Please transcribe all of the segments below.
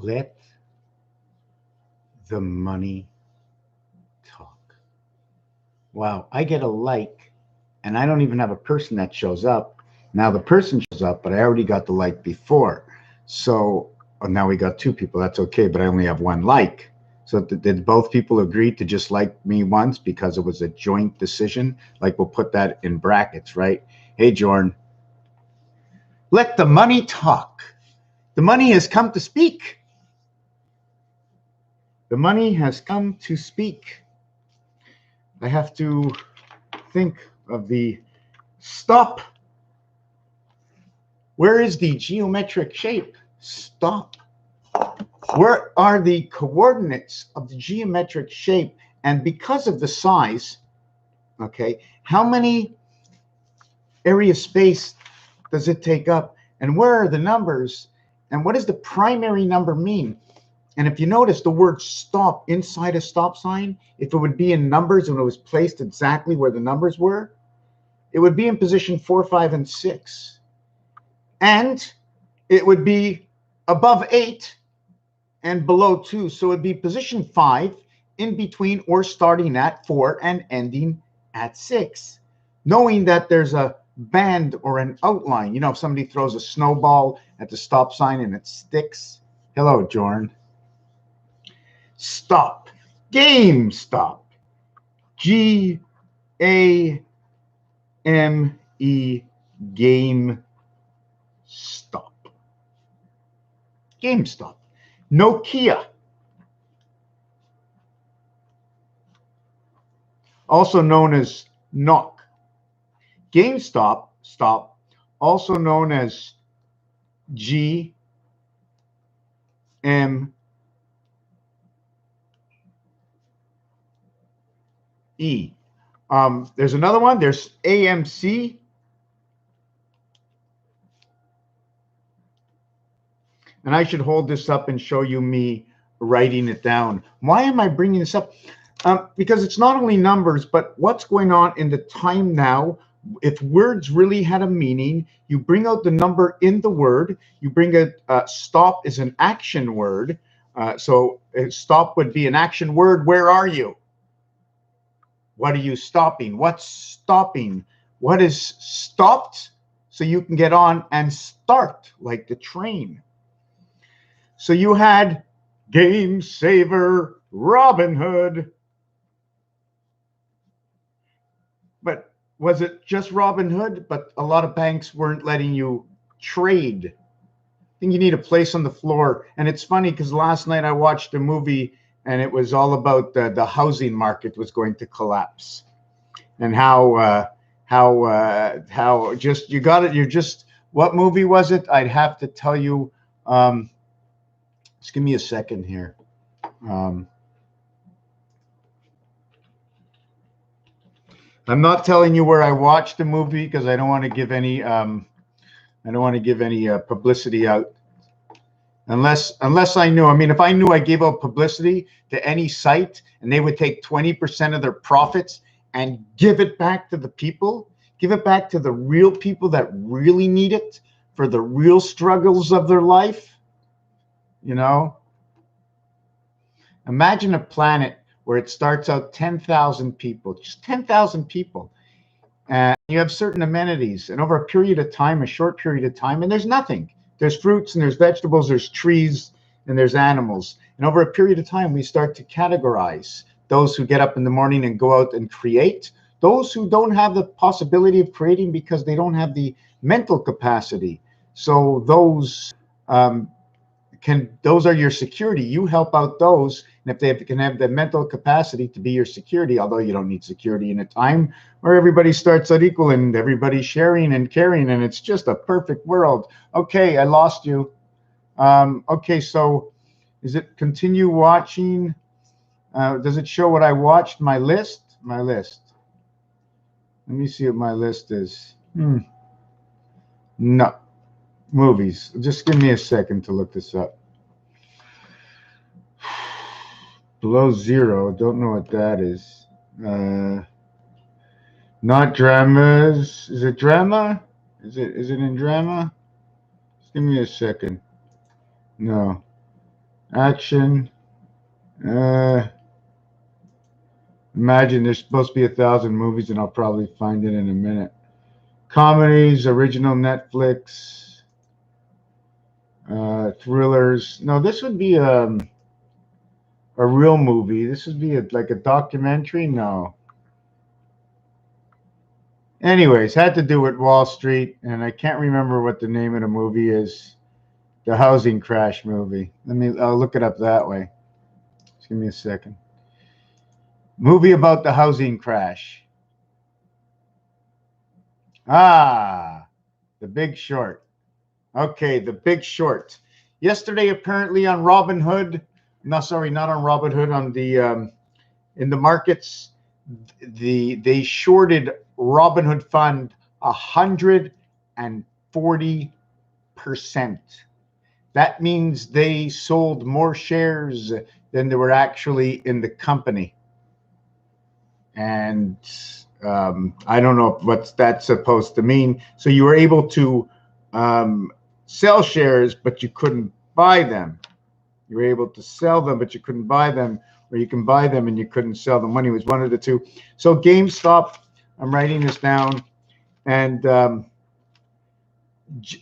Let the money talk. Wow, I get a like, and I don't even have a person that shows up. Now the person shows up, but I already got the like before. So now we got two people. That's okay, but I only have one like. So did both people agree to just like me once because it was a joint decision? Like we'll put that in brackets, right? Hey, Jordan, let the money talk. The money has come to speak. The money has come to speak. I have to think of the stop. Where is the geometric shape? Stop. Where are the coordinates of the geometric shape? And because of the size, okay, how many area space does it take up? And where are the numbers? And what does the primary number mean? And if you notice the word stop inside a stop sign, if it would be in numbers and it was placed exactly where the numbers were, it would be in position 4, 5, and 6. And it would be above 8 and below 2. So it'd be position 5 in between or starting at 4 and ending at 6. Knowing that there's a band or an outline. You know, if somebody throws a snowball at the stop sign and it sticks. Hello, Jorn. Stop. Game stop. G-A-M-E. Game stop. GameStop. Nokia. Also known as knock. GameStop, stop, also known as G M E. There's another one. There's AMC. And I should hold this up and show you me writing it down. Why am I bringing this up? Because it's not only numbers, but what's going on in the time now. If words really had a meaning, you bring out the number in the word. You bring a stop is an action word. So stop would be an action word. Where are you? What are you stopping? What's stopping? What is stopped? So you can get on and start like the train. So you had Game Saver, Robin Hood. But was it just Robin Hood? But a lot of banks weren't letting you trade. I think you need a place on the floor. And it's funny because last night I watched a movie and it was all about the housing market was going to collapse. And how just you got it. You're just, what movie was it? I'd have to tell you. Just give me a second here. I'm not telling you where I watched the movie because I don't want to give any publicity out. Unless I knew. I mean, if I knew I gave out publicity to any site and they would take 20% of their profits and give it back to the people, give it back to the real people that really need it for the real struggles of their life. You know, imagine a planet where it starts out 10,000 people, just 10,000 people. And you have certain amenities. And over a period of time, a short period of time, and there's nothing. There's fruits and there's vegetables, there's trees and there's animals. And over a period of time, we start to categorize those who get up in the morning and go out and create, those who don't have the possibility of creating because they don't have the mental capacity. So those those are your security. You help out those, and if they can have the mental capacity to be your security, although you don't need security in a time where everybody starts out equal and everybody's sharing and caring, and it's just a perfect world. Okay, I lost you. Okay, so is it continue watching? Does it show what I watched? My list? My list. Let me see what my list is. No. Movies. Just give me a second to look this up. Below zero. Don't know what that is. Not dramas. Is it drama? Is it in drama? Just give me a second. No. Action. Imagine there's supposed to be 1,000 movies, and I'll probably find it in a minute. Comedies, original Netflix, thrillers. No, this would be a real movie. This would be like a documentary. No. Anyways, had to do with Wall Street, and I can't remember what the name of the movie is. The housing crash movie. I'll look it up that way. Just give me a second. Movie about the housing crash. Ah, The Big Short. Okay, The Big Short. Yesterday, apparently on Robinhood, no, sorry, not on Robinhood, on the in the markets, they shorted Robinhood Fund 140%. That means they sold more shares than there were actually in the company. And I don't know what that's supposed to mean. So you were able to sell shares, but you couldn't buy them. You were able to sell them, but you couldn't buy them, or you can buy them and you couldn't sell them. Money was one of the two. So GameStop, I'm writing this down, and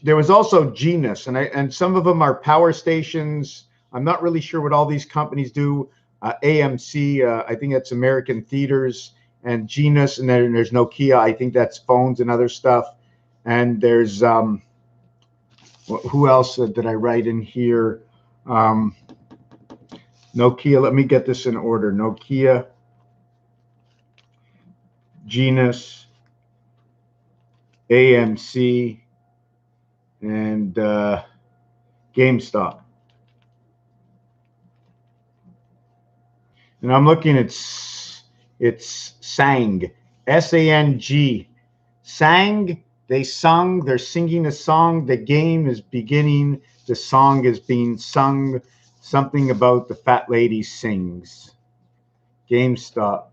there was also Genus, and some of them are power stations. I'm not really sure what all these companies do. AMC, I think that's American Theaters, and Genus, and then there's Nokia. I think that's phones and other stuff. And there's who else did I write in here? Nokia. Let me get this in order. Nokia, Genus, AMC, and GameStop. And I'm looking at it's Sang, S-A-N-G. Sang, they sung, they're singing a song. The game is beginning. The song is being sung. Something about the fat lady sings. GameStop.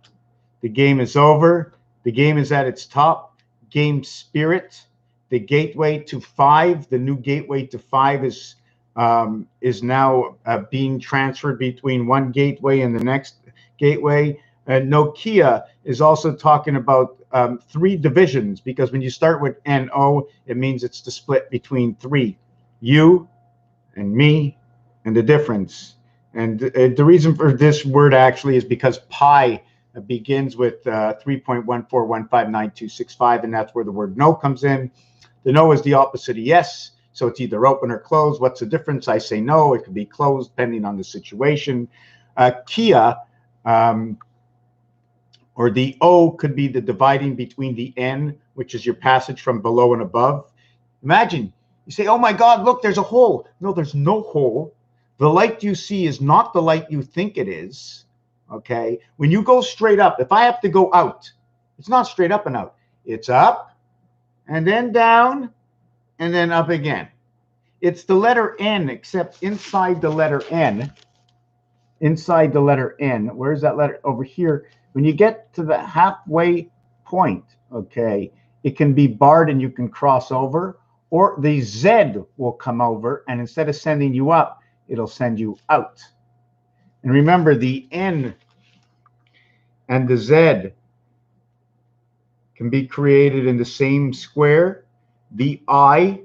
The game is over. The game is at its top. Game Spirit. The gateway to 5. The new gateway to 5 is now being transferred between one gateway and the next gateway. Nokia is also talking about 3 divisions, because when you start with NO, it means it's the split between 3. You and me and the difference. And the reason for this word actually is because pi begins with 3.14159265, and that's where the word no comes in. The no is the opposite of yes, so it's either open or closed. What's the difference? I say no. It could be closed depending on the situation. Kia, or the O, could be the dividing between the N, which is your passage from below and above. Imagine, you say, oh my God, look, there's a hole. No, there's no hole. The light you see is not the light you think it is, okay? When you go straight up, if I have to go out, it's not straight up and out. It's up and then down and then up again. It's the letter N, except inside the letter N, where's that letter? Over here. When you get to the halfway point, okay, it can be barred and you can cross over, or the Z will come over, and instead of sending you up, it'll send you out. And remember, the N and the Z can be created in the same square. The I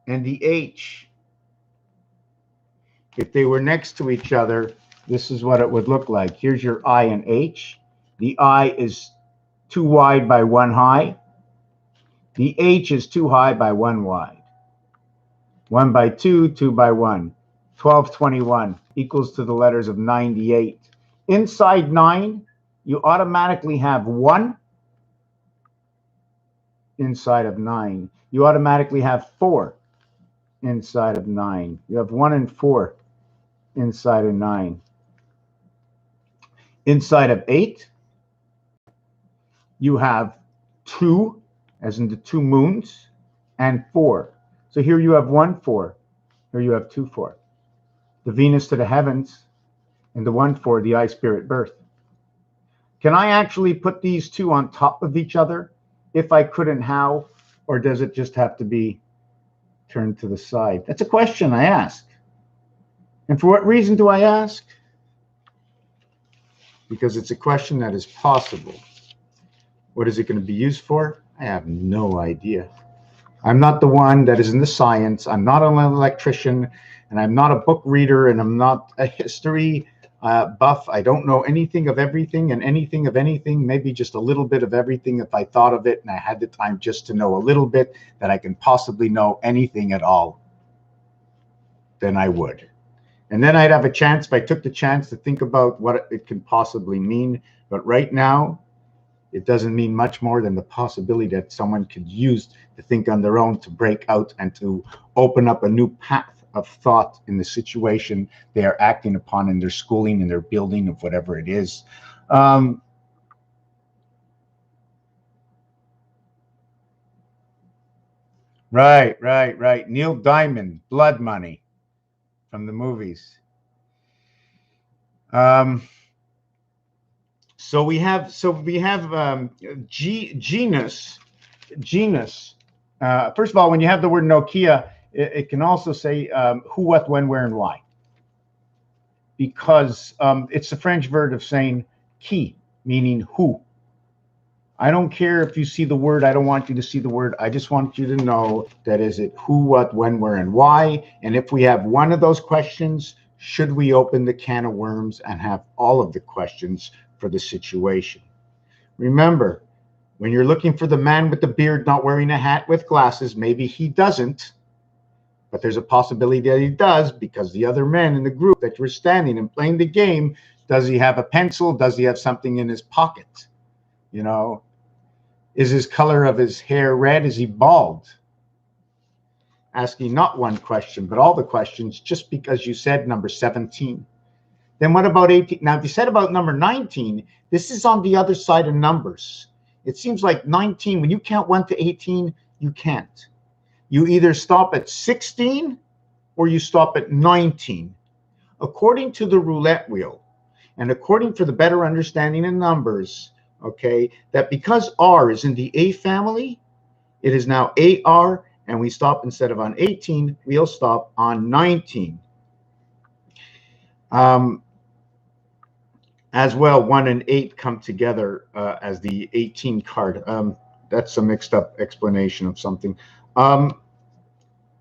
and the H, if they were next to each other, this is what it would look like. Here's your I and H. The I is 2 wide by 1 high. The H is 2 high by 1 wide. 1 by 2, 2 by 1. 1221 equals to the letters of 98. Inside 9, you automatically have 1 inside of 9. You automatically have 4 inside of 9. You have 1 and 4 inside of 9. Inside of 8, you have 2, as in the 2 moons, and 4. So here you have 1, 4. Here you have 2, 4. The Venus to the heavens, and the 1, 4, the I Spirit birth. Can I actually put these 2 on top of each other? If I couldn't, how? Or does it just have to be Turn to the side. That's a question I ask. And for what reason do I ask? Because it's a question that is possible. What is it going to be used for? I have no idea. I'm not the one that is in the science. I'm not an electrician, and I'm not a book reader, and I'm not a history buff. I don't know anything of everything and anything of anything, maybe just a little bit of everything if I thought of it and I had the time just to know a little bit that I can possibly know anything at all, then I would. And then I'd have a chance, if I took the chance, to think about what it can possibly mean. But right now, it doesn't mean much more than the possibility that someone could use to think on their own, to break out and to open up a new path of thought in the situation they are acting upon in their schooling, in their building of whatever it is. Right. Neil Diamond, Blood Money from the movies. So we have genus. First of all, when you have the word Nokia, it can also say who, what, when, where, and why, because it's the French verb of saying qui, meaning who. I don't care if you see the word. I don't want you to see the word. I just want you to know that is it who, what, when, where, and why. And if we have one of those questions, should we open the can of worms and have all of the questions for the situation? Remember, when you're looking for the man with the beard not wearing a hat with glasses, maybe he doesn't, but there's a possibility that he does, because the other men in the group that you're standing and playing the game, does he have a pencil? Does he have something in his pocket? You know, is his color of his hair red? Is he bald? Asking not one question, but all the questions just because you said number 17. Then what about 18? Now, if you said about number 19, this is on the other side of numbers. It seems like 19, when you count 1 to 18, you can't. You either stop at 16 or you stop at 19. According to the roulette wheel, and according to the better understanding of numbers, okay, that because R is in the A family, it is now AR, and we stop instead of on 18, we'll stop on 19. As well, 1 and 8 come together as the 18 card. That's a mixed up explanation of something.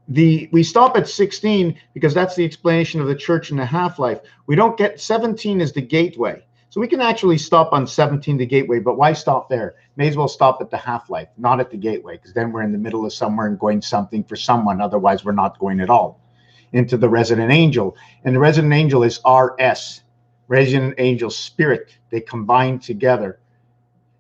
We stop at 16 because that's the explanation of the church and the half-life. We don't get 17 as the gateway. So we can actually stop on 17, the gateway, but why stop there? May as well stop at the half-life, not at the gateway, because then we're in the middle of somewhere and going something for someone. Otherwise, we're not going at all. Into the resident angel. And the resident angel is RS, resident angel spirit. They combine together.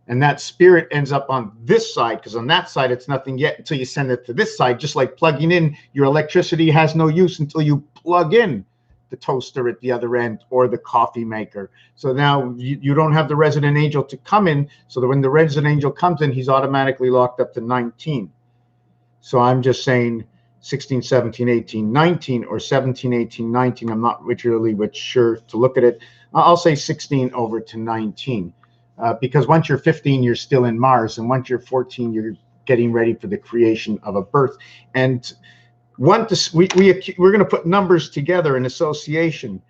And that spirit ends up on this side, because on that side, it's nothing yet until you send it to this side. Just like plugging in, your electricity has no use until you plug in the toaster at the other end or the coffee maker. So now you don't have the resident angel to come in, so that when the resident angel comes in, he's automatically locked up to 19. So I'm just saying 16, 17, 18, 19, or 17, 18, 19. I'm not really sure to look at it. I'll say 16 over to 19. Because once you're 15, you're still in Mars, and once you're 14, you're getting ready for the creation of a birth. And we're going to put numbers together in association.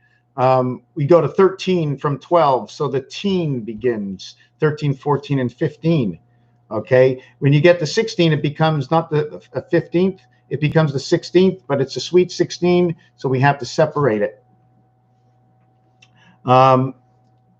We go to 13 from 12, so the teen begins, 13, 14, and 15. Okay, when you get to 16, it becomes not the 15th, it becomes the 16th, but it's a sweet 16, so we have to separate it.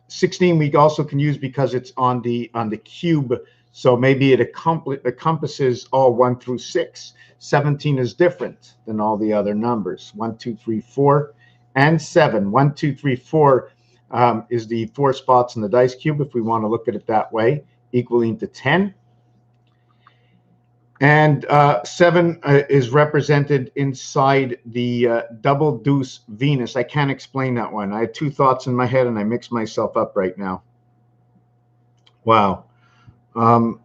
16 we also can use because it's on the cube, so maybe it encompasses all 1 through 6. 17 is different than all the other numbers. 1, 2, 3, 4, and 7. 1, 2, 3, 4 is the 4 spots in the dice cube, if we want to look at it that way, equaling to 10. And 7 is represented inside the double deuce Venus. I can't explain that one. I had 2 thoughts in my head, and I mixed myself up right now. Wow. 1,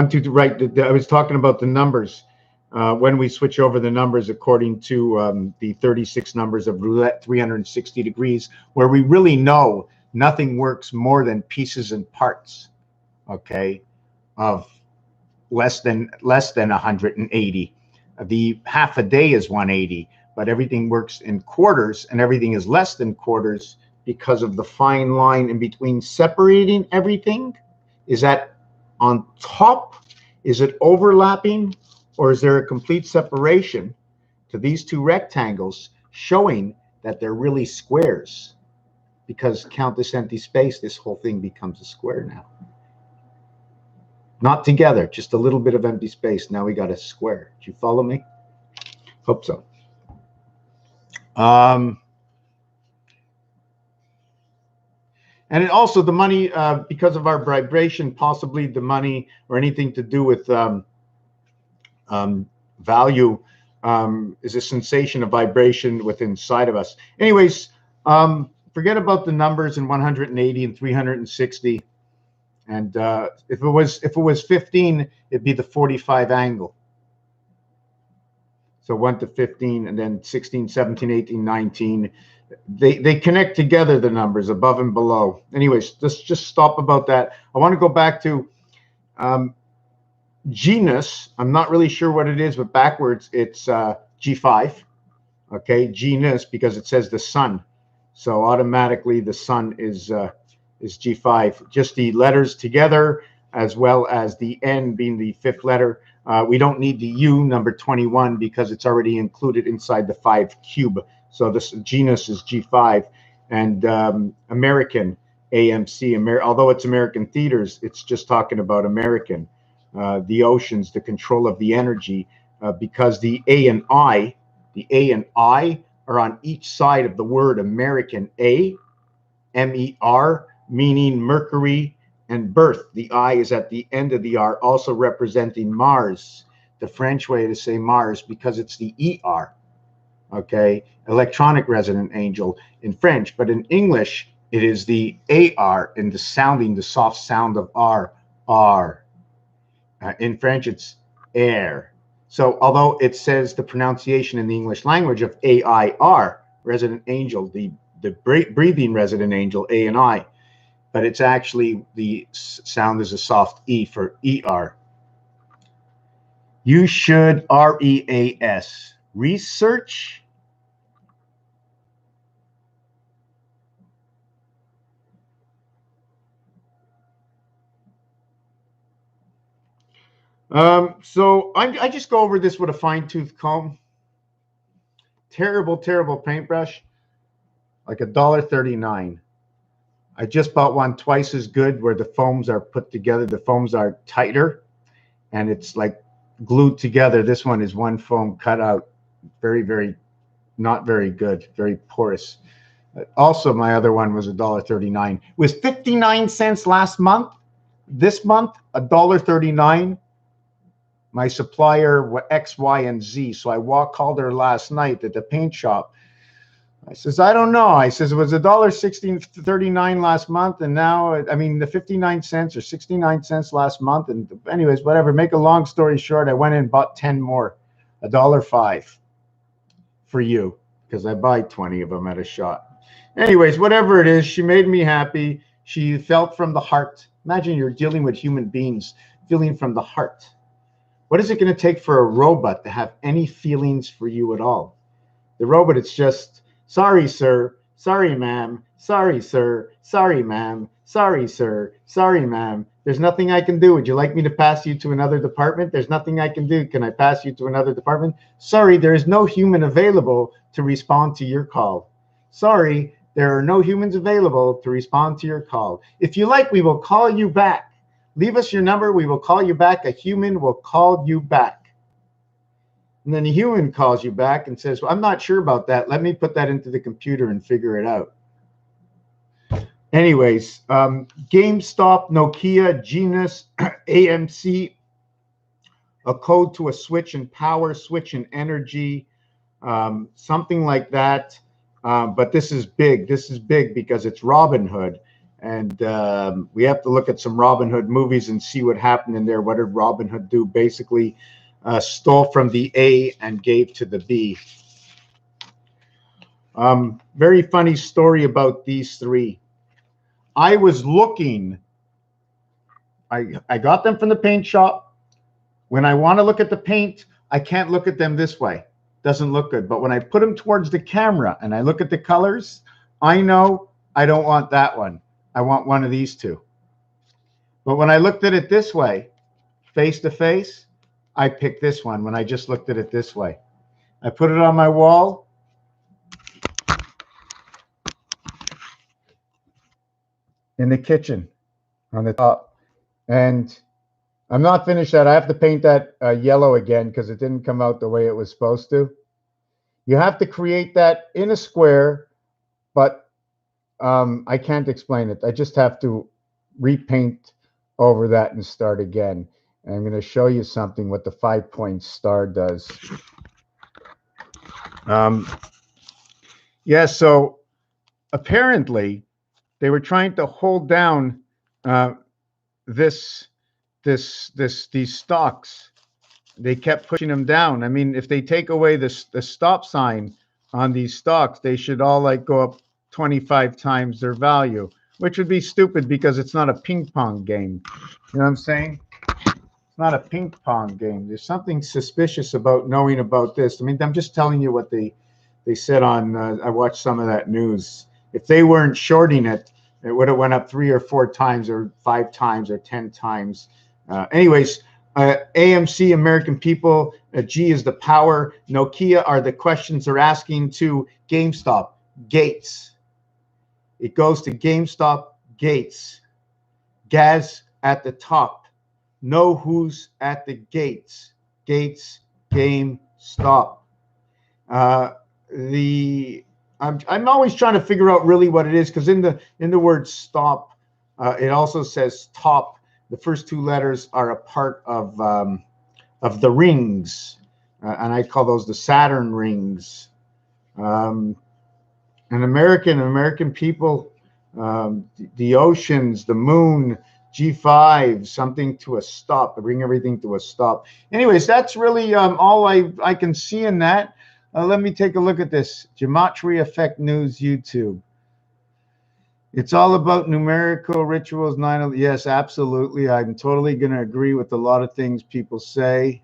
2, right. I was talking about the numbers. When we switch over the numbers according to the 36 numbers of roulette, 360 degrees, where we really know nothing works more than pieces and parts, okay, of less than 180. The half a day is 180, but everything works in quarters, and everything is less than quarters because of the fine line in between separating everything. Is that on top? Is it overlapping? Or is there a complete separation to these two rectangles showing that they're really squares? Because count this empty space, this whole thing becomes a square now. Not together, just a little bit of empty space. Now we got a square. Did you follow me? Hope so. And it also, the money, because of our vibration, possibly the money or anything to do with value is a sensation of vibration within inside of us. Anyways, forget about the numbers in 180 and 360. And if it was 15, it'd be the 45 angle. So 1 to 15, and then 16, 17, 18, 19. They connect together, the numbers above and below. Anyways, let's just stop about that. I want to go back to genus. I'm not really sure what it is, but backwards it's G5. Okay, genus, because it says the sun. So automatically the sun is G5. Just the letters together, as well as the N being the fifth letter. We don't need the U, number 21, because it's already included inside the 5 cube. So this genus is G5. And American, AMC, although it's American theaters, it's just talking about American. The oceans, the control of the energy, because the A and I are on each side of the word American. A, M-E-R, meaning Mercury and birth. The I is at the end of the R, also representing Mars, the French way to say Mars, because it's the E-R, okay? Electronic resonant angel in French, but in English, it is the A-R in the sounding, the soft sound of R, R. In French, it's air. So although it says the pronunciation in the English language of A-I-R, resident angel, the breathing resident angel, A and I, but it's actually, the sound is a soft E for E-R. You should, R-E-A-S, research so I just go over this with a fine-tooth comb. Terrible, terrible paintbrush, like $1.39. I just bought one twice as good, where the foams are put together. The foams are tighter, and it's like glued together. This one is one foam cut out. Very, very, not very good. Very porous. Also, my other one was $1.39. It was 59 cents last month. This month, $1.39. My supplier, X, Y, and Z. So I called her last night at the paint shop. I says, I don't know. I says, it was $1.1639 last month, and now, I mean, the 59 cents or 69 cents last month. And anyways, whatever. Make a long story short, I went in and bought 10 more, $1.05 for you, because I buy 20 of them at a shot. Anyways, whatever it is, she made me happy. She felt from the heart. Imagine you're dealing with human beings feeling from the heart. What is it going to take for a robot to have any feelings for you at all? The robot, it's just, sorry, sir. Sorry, ma'am. Sorry, sir. Sorry, ma'am. Sorry, sir. Sorry, ma'am. There's nothing I can do. Would you like me to pass you to another department? There's nothing I can do. Can I pass you to another department? Sorry, there is no human available to respond to your call. Sorry, there are no humans available to respond to your call. If you like, we will call you back. Leave us your number. We will call you back. A human will call you back. And then a human calls you back and says, well, I'm not sure about that. Let me put that into the computer and figure it out. Anyways, GameStop, Nokia, Genus, AMC, a code to a switch in power, switch in energy, something like that. But this is big. This is big because it's Robin Hood. And we have to look at some Robin Hood movies and see what happened in there. What did Robin Hood do? Basically, stole from the A and gave to the B. Very funny story about these three. I was looking. I got them from the paint shop. When I want to look at the paint, I can't look at them this way. Doesn't look good. But when I put them towards the camera and I look at the colors, I know I don't want that one. I want one of these two. But when I looked at it this way, face to face, I picked this one when I just looked at it this way. I put it on my wall. In the kitchen on the top. And I'm not finished that. I have to paint that yellow again because it didn't come out the way it was supposed to. You have to create that in a square, but I can't explain it. I just have to repaint over that and start again. And I'm going to show you something what the 5-point star does. Yeah, so apparently they were trying to hold down these stocks. They kept pushing them down. I mean, if they take away the stop sign on these stocks, they should all like go up 25 times their value, which would be stupid because it's not a ping pong game. You know what I'm saying? It's not a ping pong game. There's something suspicious about knowing about this. I mean, I'm just telling you what they said on, I watched some of that news. If they weren't shorting it, it would have went up 3 or 4 times or 5 times or 10 times. Anyways, AMC, American people, G is the power. Nokia are the questions they're asking to GameStop. Gates. It goes to GameStop, Gates. Gaz at the top. Know who's at the gates. Gates, GameStop. I'm always trying to figure out really what it is because in the word stop, it also says top. The first 2 letters are a part of the rings, and I call those the Saturn rings. And American people, the oceans, the moon, G5, something to a stop. Bring everything to a stop. Anyways, that's really all I can see in that. Let me take a look at this. Gematria Effect News YouTube. It's all about numerical rituals. Yes, absolutely. I'm totally going to agree with a lot of things people say.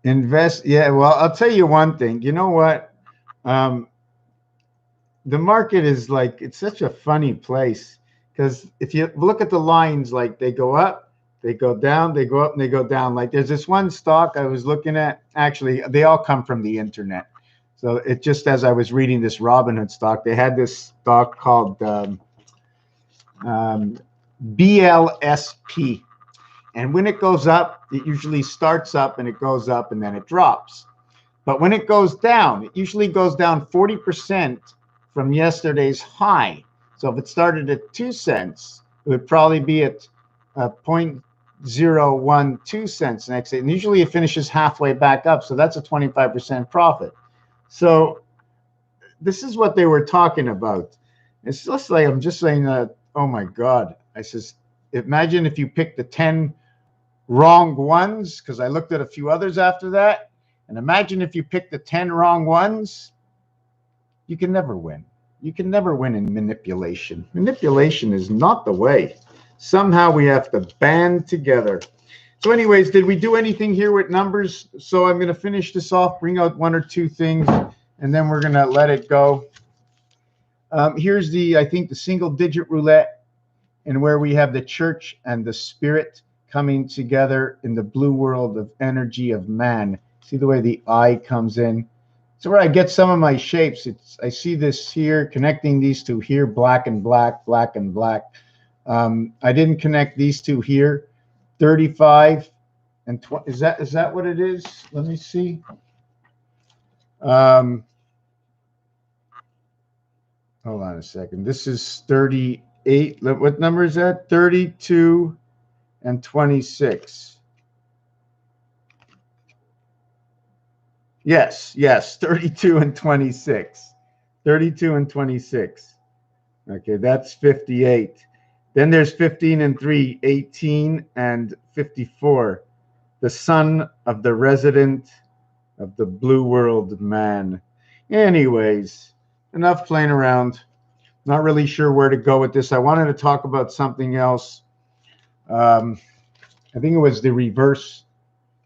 Invest. Yeah, well, I'll tell you one thing. You know what? The market is like, it's such a funny place because if you look at the lines, like they go up, they go down, they go up, and they go down. Like there's this one stock I was looking at. Actually, they all come from the internet. So it just, as I was reading this Robinhood stock, they had this stock called BLSP. And when it goes up, it usually starts up and it goes up and then it drops. But when it goes down, it usually goes down 40% from yesterday's high. So if it started at 2 cents, it would probably be at 0.012 cents next day. And usually it finishes halfway back up. So that's a 25% profit. So this is what they were talking about. It's just like, I'm just saying that, oh my God. I says, imagine if you picked the 10 wrong ones, because I looked at a few others after that. And imagine if you picked the 10 wrong ones, you can never win. You can never win in manipulation. Manipulation is not the way. Somehow we have to band together. So anyways, did we do anything here with numbers? So I'm going to finish this off, bring out 1 or 2 things, and then we're going to let it go. Here's I think the single digit roulette, and where we have the church and the spirit coming together in the blue world of energy of man. See the way the eye comes in? So where I get some of my shapes, I see this here, connecting these 2 here, black and black, black and black. I didn't connect these 2 here. 35 and 20. Is that what it is? Let me see. Hold on a second. This is 38. What number is that? 32 and 26. Yes, 32 and 26. 32 and 26. Okay, that's 58. Then there's 15 and 3, 18 and 54. The son of the resident of the blue world man. Anyways, enough playing around. Not really sure where to go with this. I wanted to talk about something else. I think it was the reverse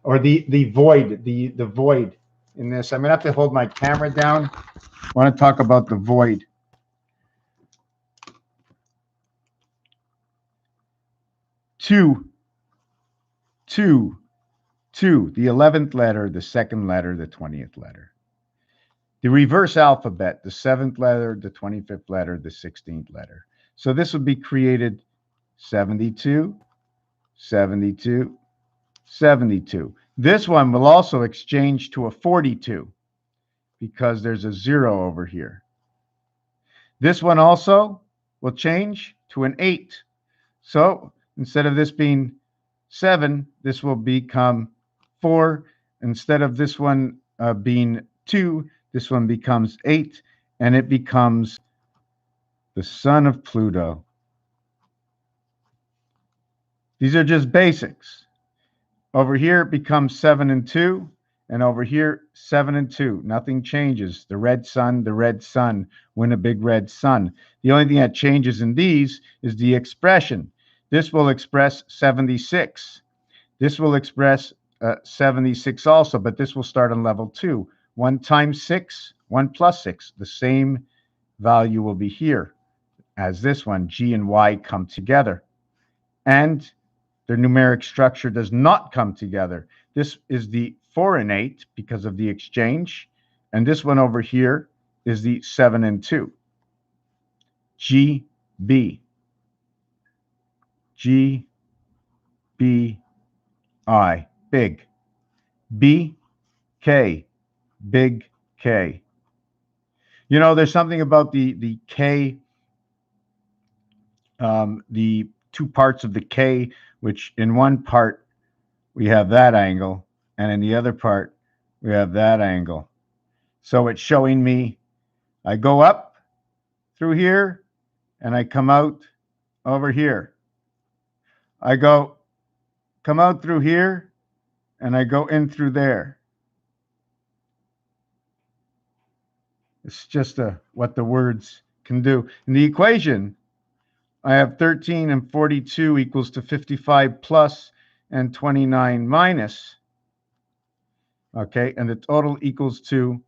or the void, the void in this. I'm gonna have to hold my camera down. I want to talk about the void. Two, two, two. The 11th letter, the second letter, the 20th letter. The reverse alphabet, the 7th letter, the 25th letter, the 16th letter. So this would be created 72, 72, 72. This one will also exchange to a 42 because there's a 0 over here. This one also will change to an 8. So instead of this being 7, this will become 4. Instead of this one being 2, this one becomes 8, and it becomes the son of Pluto. These are just basics. Over here, it becomes 7 and 2, and over here, 7 and 2. Nothing changes. The red sun, win a big red sun. The only thing that changes in these is the expression. This will express 76. This will express 76 also, but this will start on level 2. 1 times 6, 1 plus 6. The same value will be here as this one. G and Y come together. And their numeric structure does not come together. This is the 4 and 8 because of the exchange. And this one over here is the 7 and 2. G, B. G, B, I. Big. B, K. Big K. You know, there's something about the K, the two parts of the K, which in one part we have that angle, and in the other part we have that angle. So it's showing me I go up through here and I come out over here. I come out through here and I go in through there. It's just what the words can do. In the equation, I have 13 and 42 equals to 55 plus and 29 minus. Okay, and the total equals to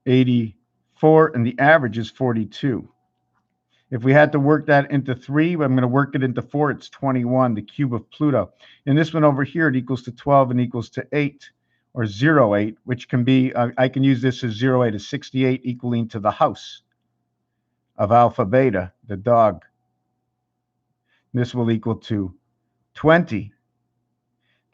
84, and the average is 42. If we had to work that into 3, I'm going to work it into 4. It's 21, the cube of Pluto. And this one over here, it equals to 12 and equals to 8, or 0, 8, which can be, I can use this as 0, 8 is 68, equaling to the house of Alpha Beta, the dog. This will equal to 20.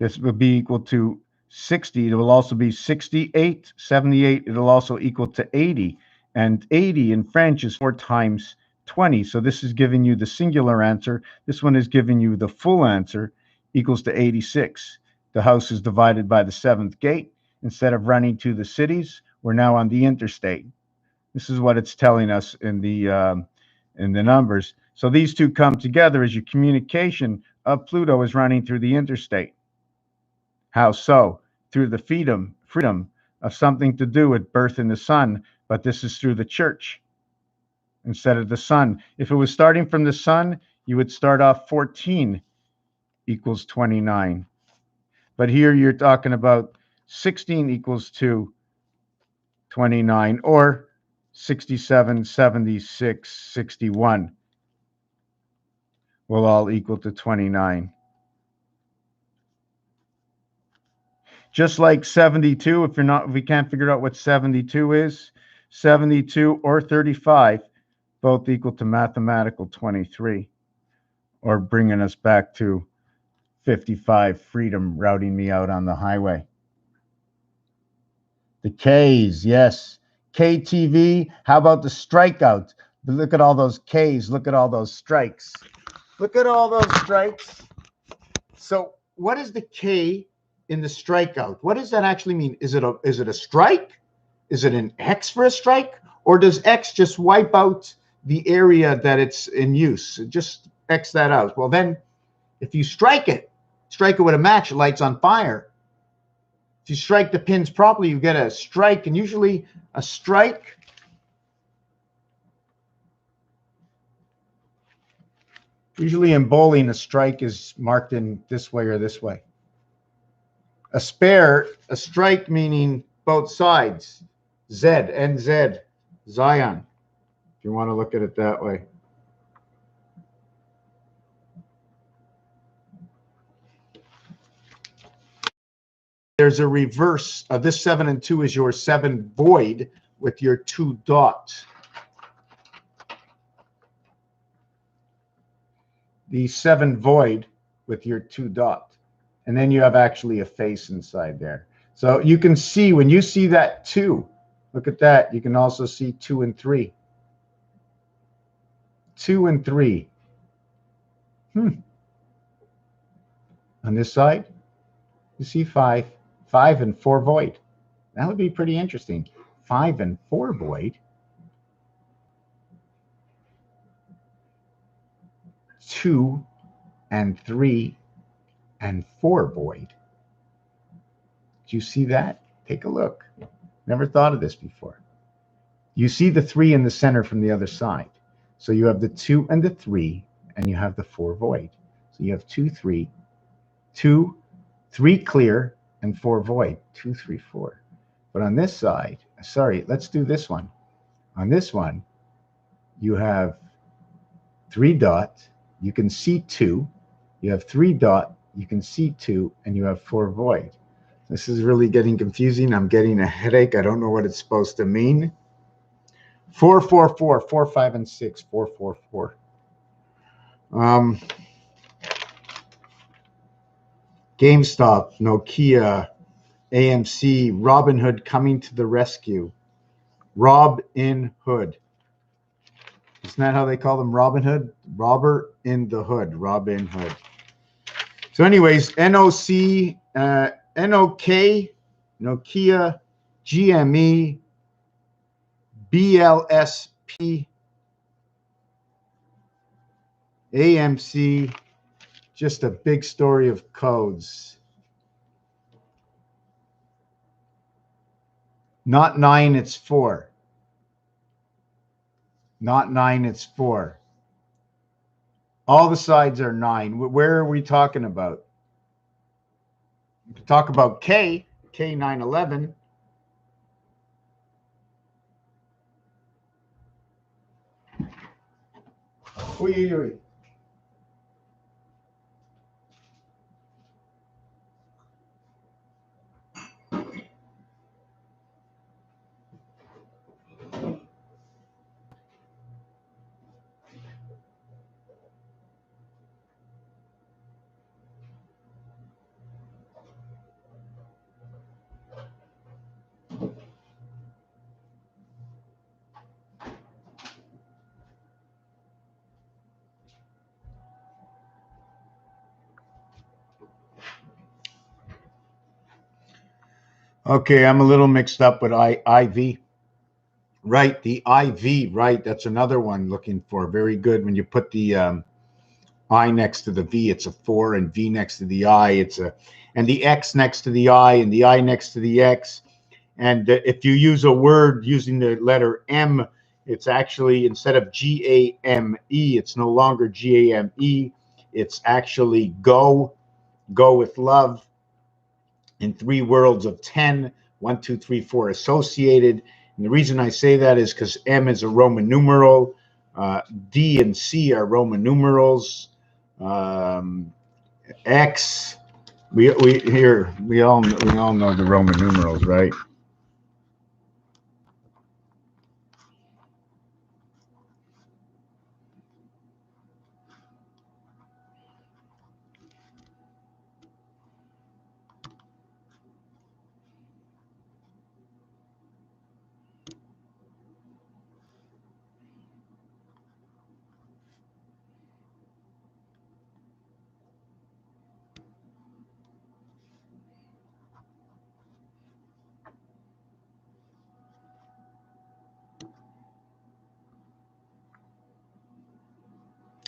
This will be equal to 60. It will also be 68, 78. It'll also equal to 80. And 80 in French is 4 times 20. So this is giving you the singular answer. This one is giving you the full answer, equals to 86. The house is divided by the 7th gate. Instead of running to the cities, we're now on the interstate. This is what it's telling us in the numbers. So these two come together as your communication of Pluto is running through the interstate. How so? Through the freedom of something to do with birth in the sun, but this is through the church instead of the sun. If it was starting from the sun, you would start off 14 equals 29. But here you're talking about 16 equals to 29, or 67, 76, 61 will all equal to 29. Just like 72, if we can't figure out what 72 is, 72 or 35 both equal to mathematical 23, or bringing us back to 55, freedom routing me out on the highway. The K's, yes. KTV, how about the strikeout? Look at all those K's, look at all those strikes. Look at all those strikes. So what is the K in the strikeout? What does that actually mean? Is it a strike? Is it an X for a strike? Or does X just wipe out the area that it's in use? Just X that out. Well, then if you strike it with a match, it lights on fire. If you strike the pins properly, you get a strike. And usually a strike Usually in bowling, a strike is marked in this way or this way. A spare, a strike meaning both sides. Z, NZ, Zion, if you want to look at it that way. There's a reverse. This 7 and 2 is your 7 void with your 2 dots. The 7 void with your 2 dots. And then you have actually a face inside there. So you can see, when you see that 2, look at that. You can also see 2 and 3. 2 and 3. On this side, you see 5. 5 and 4 void. That would be pretty interesting. 5 and 4 void. 2 and 3 and 4 void. Do you see that? Take a look. Never thought of this before. You see the 3 in the center from the other side. So you have the 2 and the 3, and you have the 4 void. So you have 2, 3, 2, 3 clear, and 4 void. 2, 3, 4. But on this side, sorry, let's do this one. On this one, you have 3 dot. You can see 2. You have 3 dot. You can see 2, and you have 4 void. This is really getting confusing. I'm getting a headache. I don't know what it's supposed to mean. 4, 4, 4, 4, 5, and 6. 4, 4, 4. GameStop, Nokia, AMC, Robin Hood coming to the rescue. Robin Hood. Isn't that how they call them? Robin Hood? Robber in the Hood. Robin Hood. So anyways, NOC, NOK, Nokia, GME, BLSP, AMC, just a big story of codes. Not 9, it's 4. Not 9, it's 4. All the sides are 9. Where are we talking about? We can talk about K, K911. Oi. Okay, I'm a little mixed up with IV. Right, the IV, right. That's another one looking for. Very good. When you put the I next to the V, it's a 4, and V next to the I, it's a, and the X next to the I, and the I next to the X. And if you use a word using the letter M, it's actually, instead of G-A-M-E, it's no longer G-A-M-E. It's actually go with love. In 3 worlds of 10, 1, 2, 3, 4 associated. And the reason I say that is because M is a Roman numeral, D and C are Roman numerals, X. We all know the Roman numerals, right?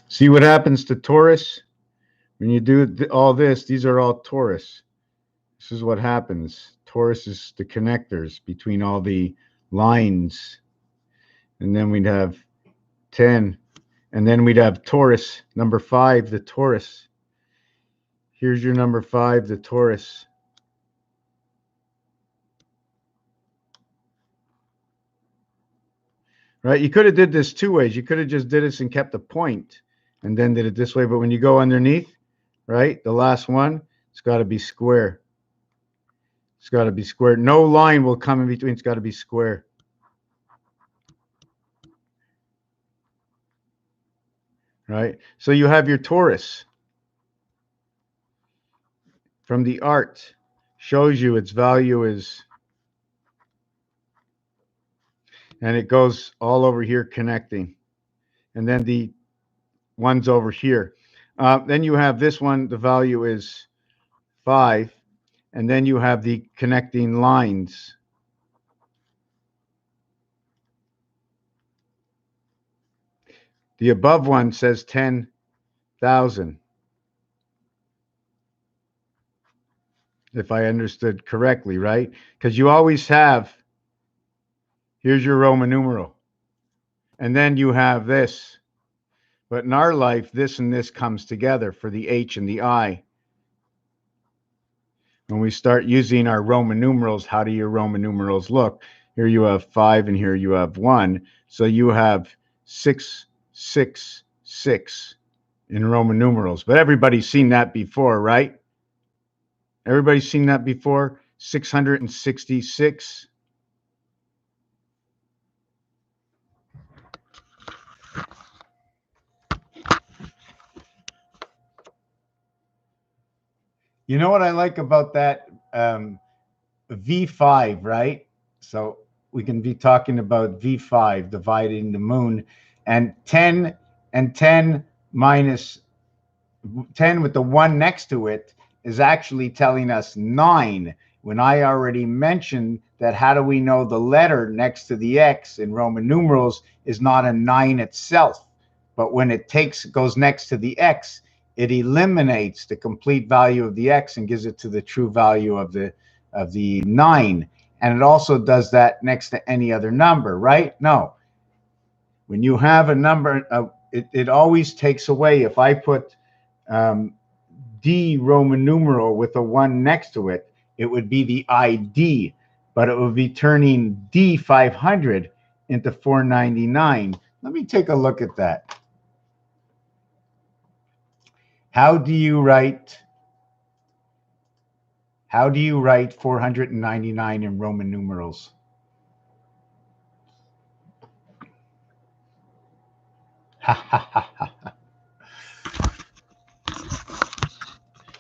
See what happens to Taurus when you do all this. These are all Taurus. This is what happens. Taurus is the connectors between all the lines. And then we'd have 10. And then we'd have Taurus, number 5, the Taurus. Here's your number 5, the Taurus. Right? You could have did this 2 ways. You could have just did this and kept a point and then did it this way. But when you go underneath, right, the last one, it's got to be square. It's got to be square. No line will come in between. It's got to be square. Right? So you have your Taurus from the art. Shows you its value is, and it goes all over here connecting. And then the one's over here. Then you have this one, the value is 5. And then you have the connecting lines. The above one says 10,000. If I understood correctly, right? Because you always have, here's your Roman numeral. And then you have this. But in our life, this and this comes together for the H and the I. When we start using our Roman numerals, how do your Roman numerals look? Here you have 5 and here you have 1. So you have 666 in Roman numerals. But everybody's seen that before, right? Everybody's seen that before? 666. You know what I like about that V5, right? So we can be talking about V5 dividing the moon, and 10 minus 10 with the 1 next to it is actually telling us 9. When I already mentioned that, how do we know the letter next to the X in Roman numerals is not a 9 itself, but when it goes next to the X, it eliminates the complete value of the X and gives it to the true value of the 9. And it also does that next to any other number, right? No. When you have a number, it always takes away. If I put D Roman numeral with a 1 next to it, it would be the ID, but it would be turning D 500 into 499. Let me take a look at that. How do you write 499 in Roman numerals?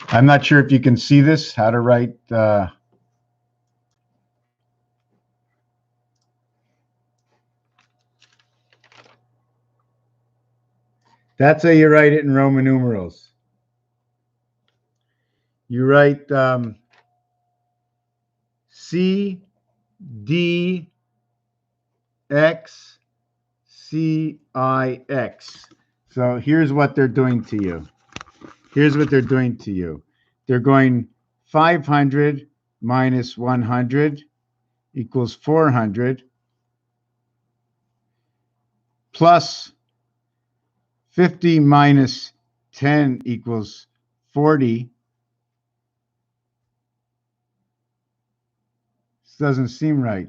I'm not sure if you can see this, how to write that's how you write it in Roman numerals. You write C D X C I X. So here's what they're doing to you. Here's what they're doing to you. They're going 500 minus 100 equals 400 plus 50 minus 10 equals 40. This doesn't seem right.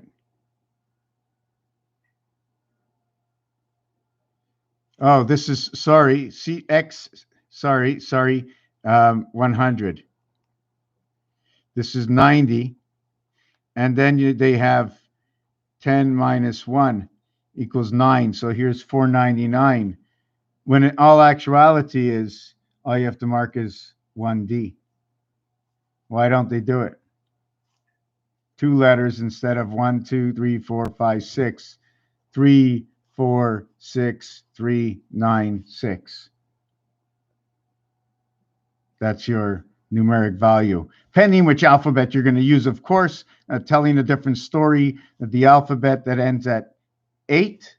Oh, this is, sorry, CX, sorry, 100. This is 90. And then they have 10 minus 1 equals 9. So here's 499. When in all actuality is, all you have to mark is 1D. Why don't they do it? 2 letters instead of 1, 2, 3, 4, 5, 6. 3, 4, 6, 3, 9, 6. That's your numeric value. Depending which alphabet you're going to use, of course, telling a different story. That the alphabet that ends at 8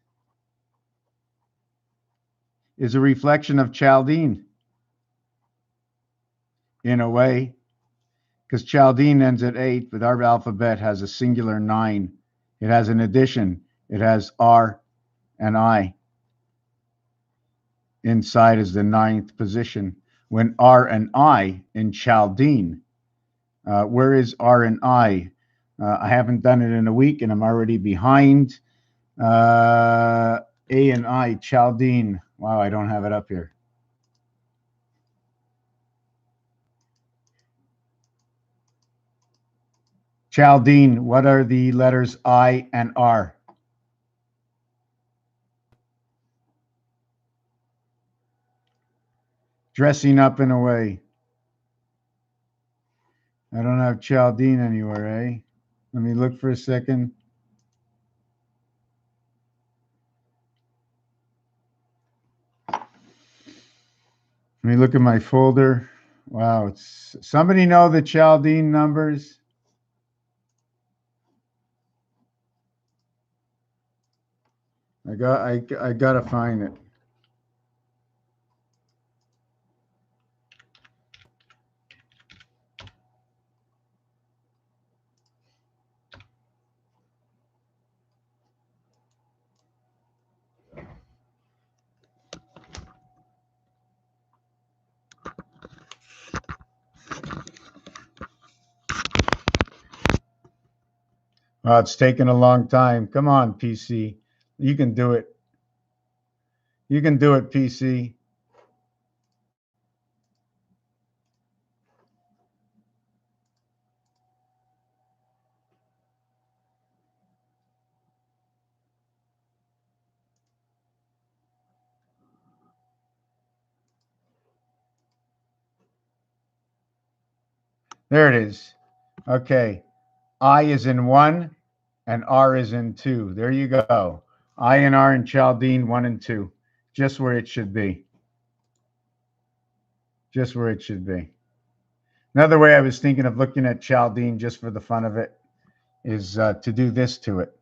is a reflection of Chaldean, in a way, because Chaldean ends at 8, but our alphabet has a singular 9. It has an addition. It has R and I. inside is the 9th position, when R and I in Chaldean. Where is R and I? I haven't done it in a week, and I'm already behind. A and I, Chaldean. Wow, I don't have it up here. Chaldean, what are the letters I and R? Dressing up in a way. I don't have Chaldean anywhere, eh? Let me look for a second. Let me look at my folder. Wow, it's somebody know the Chaldean numbers? I gotta find it. Oh, it's taken a long time. Come on, PC. You can do it. You can do it, PC. There it is. Okay. I is in 1 and R is in 2. There you go. I and R in Chaldean 1 and 2. Just where it should be. Just where it should be. Another way I was thinking of looking at Chaldean just for the fun of it is to do this to it.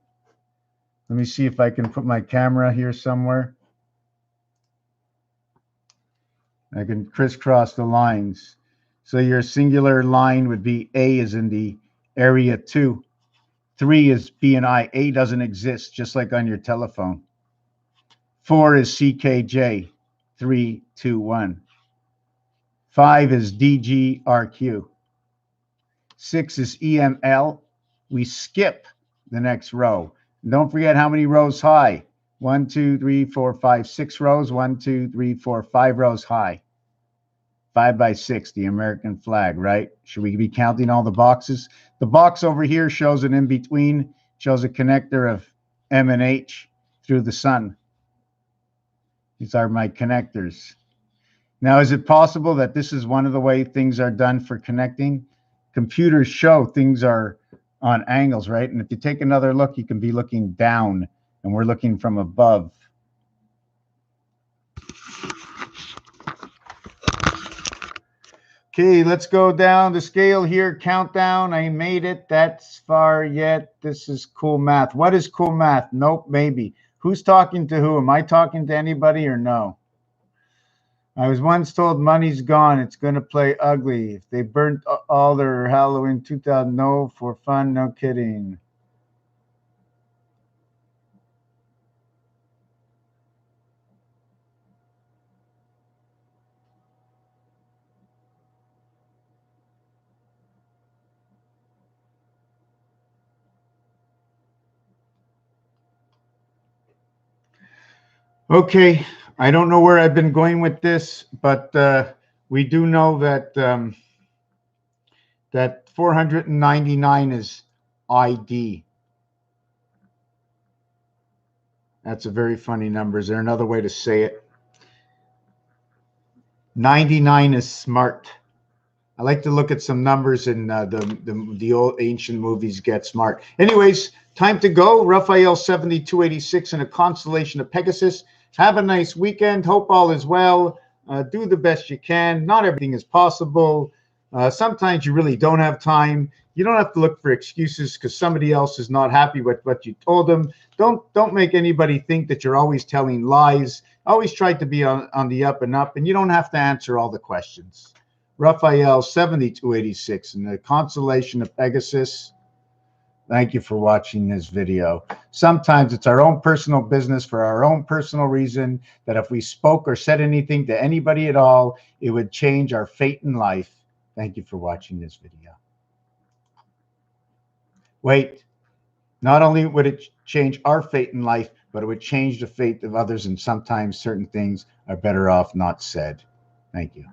Let me see if I can put my camera here somewhere. I can crisscross the lines. So your singular line would be A is in the area 2. 3 is B and I. A doesn't exist, just like on your telephone. 4 is CKJ. 3, 2, 1. 5 is DGRQ. 6 is EML. We skip the next row. And don't forget how many rows high. 1, 2, 3, 4, 5, 6 rows. 1, 2, 3, 4, 5 rows high. 5 by 6, the American flag, right? Should we be counting all the boxes? The box over here shows an in-between, shows a connector of M and H through the sun. These are my connectors. Now, is it possible that this is one of the way things are done for connecting? Computers show things are on angles, right? And if you take another look, you can be looking down, and we're looking from above. Okay, let's go down the scale here. Countdown. I made it. That's far yet. This is cool math. What is cool math? Nope, maybe. Who's talking to who? Am I talking to anybody or no? I was once told money's gone. It's going to play ugly. If they burnt all their Halloween 2000, no, for fun, no kidding. Okay, I don't know where I've been going with this, but we do know that that 499 is ID. That's a very funny number. Is there another way to say it? 99 is smart. I like to look at some numbers in the old ancient movies Get Smart. Anyways, time to go. Raphael 7286 in a constellation of Pegasus. Have a nice weekend. Hope all is well. Do the best you can. Not everything is possible. Sometimes you really don't have time. You don't have to look for excuses because somebody else is not happy with what you told them. Don't make anybody think that you're always telling lies. Always try to be on the up and up, and you don't have to answer all the questions. Raphael 7286 in the constellation of Pegasus. Thank you for watching this video. Sometimes it's our own personal business for our own personal reason that if we spoke or said anything to anybody at all, it would change our fate in life. Thank you for watching this video. Wait, not only would it change our fate in life, but it would change the fate of others, and sometimes certain things are better off not said. Thank you.